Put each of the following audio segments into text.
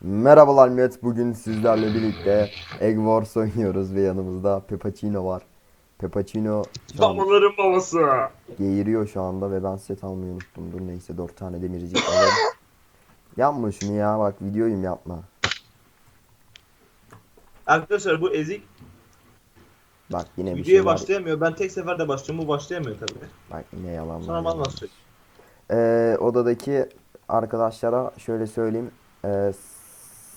Merhabalar millet, bugün sizlerle birlikte Egg Wars oynuyoruz ve yanımızda Pepacino var. Pepacino şu an Babaların babası. geğiriyor şu anda ve ben set almayı unuttum. Dur neyse 4 tane demircik alalım. Yapma şunu ya, bak videoyum, yapma. Arkadaşlar bu ezik Bak yine bir videoya şeyler, başlayamıyor. Ben tek seferde başlıyorum. Bu başlayamıyor tabii. bak yine yalanlar Sonra ben yalanlar. başlıyorum. Odadaki arkadaşlara şöyle söyleyeyim.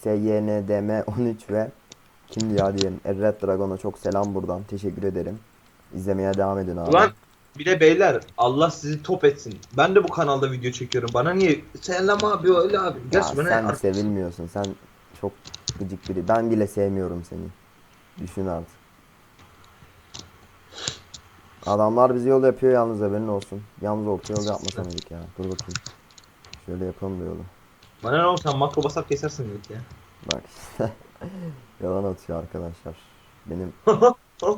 SYNDM 13 ve kimdi ya diyelim, Red Dragon'a çok selam buradan, teşekkür ederim. İzlemeye devam edin abi. Ulan bir de beyler Allah sizi top etsin. Ben de bu kanalda video çekiyorum. Bana niye? Selam abi öyle abi. Ya Gerçi bana sen arkadaşım. sevilmiyorsun. Sen çok gıcık biri. Ben bile sevmiyorum seni. Düşün artık. Adamlar bizi yol yapıyor yalnız, haberin olsun. Yalnız orta yol yapmasaydık ya. Dur bakayım. Şöyle yapalım da yolu. Bana ne oldu, sen makro basar kesersin dedik ya. Bak işte. Yalan atıyor arkadaşlar. Benim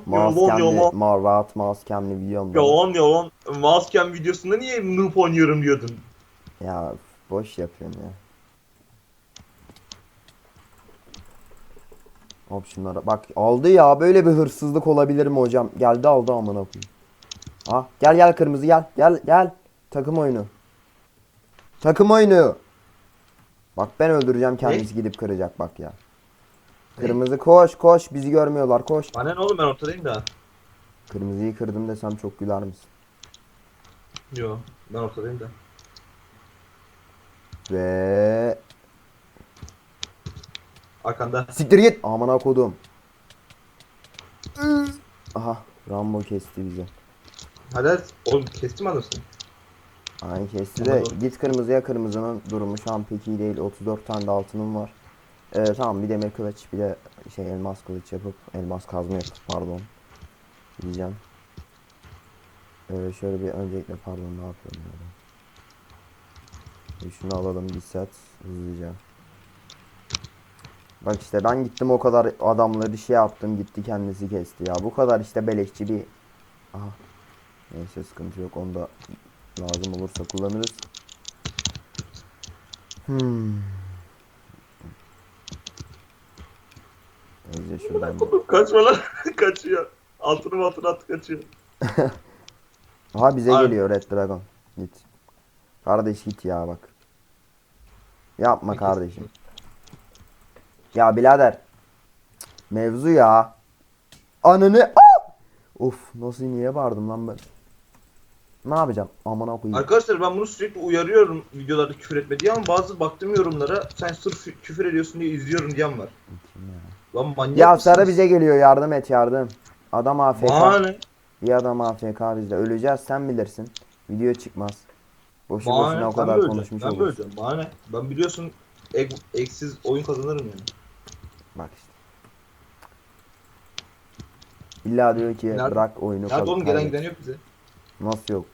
mouse Yalan cam'li, yalan. rahat mouse cam'li videomda. Yalan yalan. Mousecam videosunda niye noob oynuyorum diyordun. Ya boş yapıyorsun ya. Hop şunlara. Bak aldı ya, böyle bir hırsızlık olabilir mi hocam? Geldi aldı, amına koyayım. Ah gel gel kırmızı, gel gel gel. Takım oyunu. Takım oyunu. Bak ben öldüreceğim, Ne? kendisi gidip kıracak bak ya. Ne? Kırmızı koş koş, bizi görmüyorlar, koş. Bana ne oğlum, ben ortadayım da. Kırmızıyı kırdım desem çok güler misin? Yo, ben ortadayım da. Ve Arkanda. siktir git amına kodum. Aha, Rambo kesti bizi. Hadi oğlum, kestim adamsın. Aynı kesti Ama de doğru. git kırmızıya, kırmızının durumu şu an pek iyi değil. 34 tane de altınım var. Tamam, bir demir kılıç, bir de elmas kılıç yapıp, elmas kazma yapıp pardon diyeceğim. Şöyle bir öncelikle, pardon, ne yapıyorum ya ben? Şunu alalım bir set hızlıca. Bak işte ben gittim, o kadar adamları şey yaptım, gitti kendisi kesti ya. Bu kadar işte beleşçi bir... Aha. Neyse sıkıntı yok, onu da lazım olursa kullanırız. Neyse şuradan bir... Kaçma lan. Kaçıyor. Altına attı, kaçıyor. Aha bize Abi, geliyor Red Dragon. Git. Kardeş git ya bak. Yapma bir kez. kardeşim. Ya birader. Mevzu ya. Ananı... Of, nasıl, niye bağırdım lan ben? Ne yapacağım? Amına koyayım. Arkadaşlar ben bunu sürekli uyarıyorum videolarda küfür etme diye, ama bazı baktım yorumlara sen sırf küfür ediyorsun diye izliyorum diyen var. Lan manyak Ya Sarı mısınız? bize geliyor, yardım et yardım. Adam AFK. Bana ne? Bir adam AFK bizde. Öleceğiz, sen bilirsin. Video çıkmaz. Boşu Bana boşuna ne? o Ben mi kadar öleceğim? konuşmuş Ben mi oluruz. öleceğim? Bana ne? Ben biliyorsun eksiz oyun kazanırım yani. Bak işte. İlla diyor ki Nerede? bırak oyunu, Nerede oğlum, gelen kaybet. giden yok bize. Nasıl yok?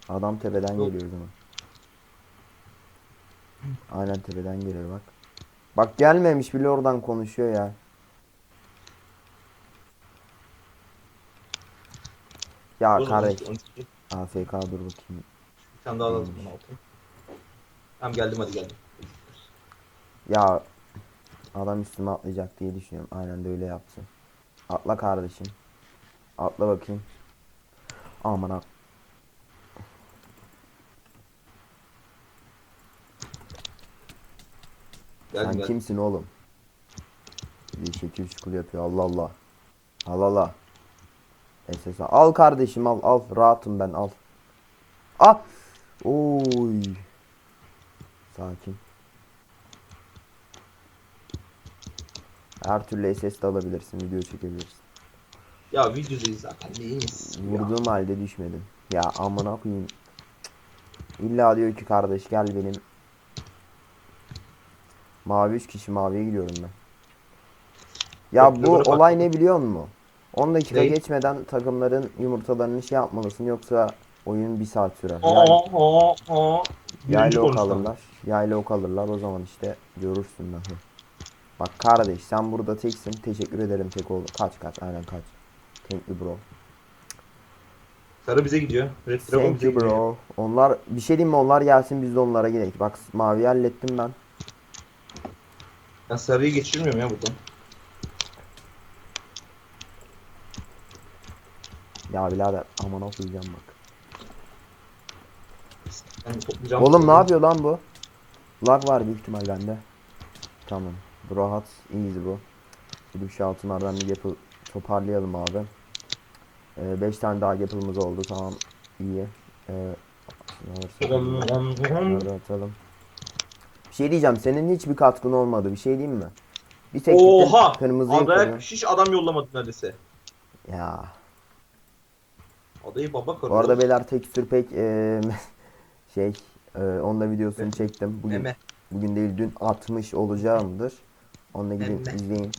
Adam tepeden Yok. geliyor o zaman. Aynen tepeden geliyor bak. Bak gelmemiş bile, oradan konuşuyor ya. Ya O zaman kardeş. 12, 12. AFK, dur bakayım. Bir tane daha lazım Neymiş? bana, altın. Tamam geldim, hadi geldim. Ya adam üstüme atlayacak diye düşünüyorum. Aynen de öyle yapsın. Atla kardeşim. Atla bakayım. Aman ha. Geldim Sen geldim. kimsin oğlum? Bir şekil şukul yapıyor. Allah Allah. Allah Allah. SSA. Al kardeşim, al al. Rahatım ben, al. Ah. Oy. Sakin. Her türlü SS de alabilirsin. Video çekebilirsin. Ya videodayız zaten, neyiniz ya. Vurduğum halde düşmedim. Ya amına koyayım. İlla diyor ki kardeş gel benim. Mavi 3 kişi, maviye gidiyorum ben. Ya bu Dragon'a olay baktım. ne biliyor musun? 10 dakika Ney? geçmeden takımların yumurtalarını şey yapmalısın, yoksa oyun bir saat sürer. Aa. Birinci Yayla ok konuşmam. alırlar. Yayla ok alırlar, o zaman işte görürsün ben. Bak kardeş, sen burada teksin. Teşekkür ederim, tek oldu. Kaç kaç, aynen kaç. Thank you bro. Sarı bize gidiyor. Red Dragon Thank bize you gidiyor. bro. Onlar bir şey diyeyim mi? Onlar gelsin, biz de onlara gidelim. Bak mavi hallettim ben. Ben sarıyı geçirmiyorum ya buradan. Ya birader aman okuyacağım bak. Ben toplayacağım. Oğlum ne yapıyor lan bu? Lag var büyük ihtimal bende. Tamam. Rahat, easy bu. Gidip şu altınlardan bir yapı toparlayalım abi. 5 tane daha yapımız oldu. Tamam. İyi. Bunları atalım. Bir şey diyeceğim. Senin hiçbir katkın olmadı. Bir şey diyeyim mi? Bir tek gittin Oha! kırmızıyı Adaya koyuyorsun. hiç adam yollamadı neredeyse. Ya. Adayı baba Bu karıyor. arada beyler tekstür pek şey onun da videosunu çektim. Meme. Bugün değil dün atmış olacağımdır. Onu da gidin Meme. izleyin.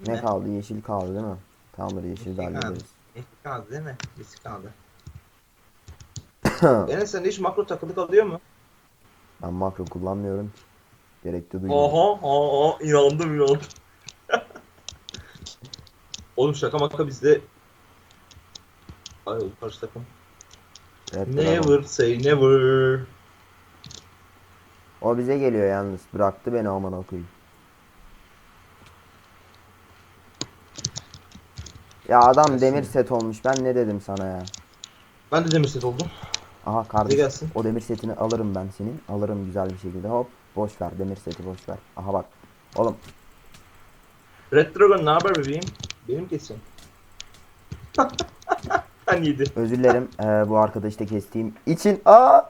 Ne Meme. kaldı? Yeşil kaldı değil mi? Tamamdır, yeşil de Yeşil kaldı. hallederiz. Yeşil kaldı değil mi? Yeşil kaldı. Enes sende hiç makro takılı kalıyor mu? Ben makro kullanmıyorum ki. Gerekli duymuyorum. Aha, inandım. Oğlum şaka maka bizde... Ay oğlum karşı takım. Evet, Never bravo. say never. O bize geliyor yalnız. Bıraktı beni aman okuyayım. Ya adam Gelsin. demir set olmuş. Ben ne dedim sana ya? Ben de demir set oldum. Aha Bize kardeşim. gelsin. O demir setini alırım ben senin. Alırım güzel bir şekilde. Hop. Boş ver. Demir seti boş ver. Aha bak. Oğlum. Red Dragon ne haber bebeğim? Benim kesin. Ben yedi. Özür dilerim. Bu arkadaşı da kestiğim için. Aa!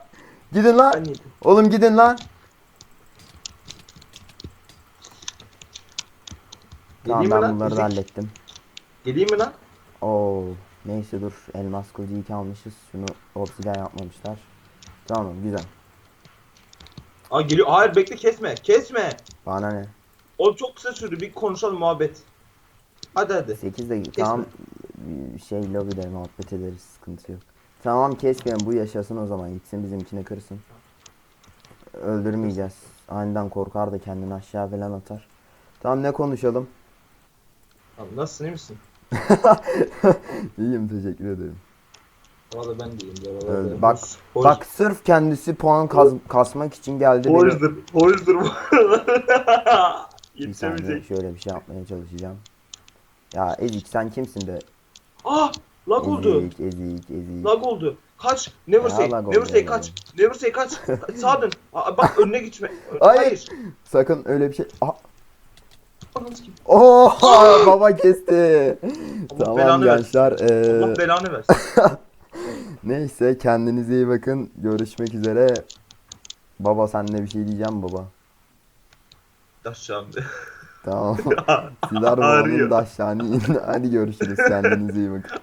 Gidin lan. Ben yedim. Oğlum gidin lan. Tamam Geleyim mi ben lan? bunları da hallettim. Geleyim mi lan? Oo. Neyse dur. Elmas kılıcı 2 almışız. Şunu obsidian yapmamışlar. Tamam güzel. Aa geliyor. Hayır bekle kesme. Kesme. Bana ne? O çok kısa sürdü. Bir konuşalım muhabbet. Hadi. 8 dakika. Tamam. Şey lobide muhabbet ederiz. Sıkıntı yok. Tamam kesmeyen bu yaşasın o zaman. Gitsin bizimkini kırsın. Öldürmeyeceğiz. Aniden korkar da kendini aşağı falan atar. Tamam ne konuşalım? Tamam, nasılsın iyi misin? İyiyim teşekkür ederim. Valla ben değilim. Öldü. Bak sırf kendisi puan kasmak için geldi. Poizdir bu. Bir saniye Yetişemeyecek. şöyle bir şey yapmaya çalışacağım. Ya Ezik sen kimsin de? Ah! Lag oldu. Ezik. Lag oldu. Kaç. Never Ya say. lag Never oldu, say lag kaç. oldu. Never say kaç. Sağa dön. Aa, bak önüne gitme. Hayır. Sakın öyle bir şey. Aha. Ananı sikeyim. Oha baba kesti. Tamam belanı versin. gençler. Allah belanı versin. Neyse kendinize iyi bakın. Görüşmek üzere. Baba sen de bir şey diyeceğim baba. Taşacağım. Tamam. Sizler babanın Ağrıyor. daşlarını. Hadi görüşürüz. Kendinize iyi bakın.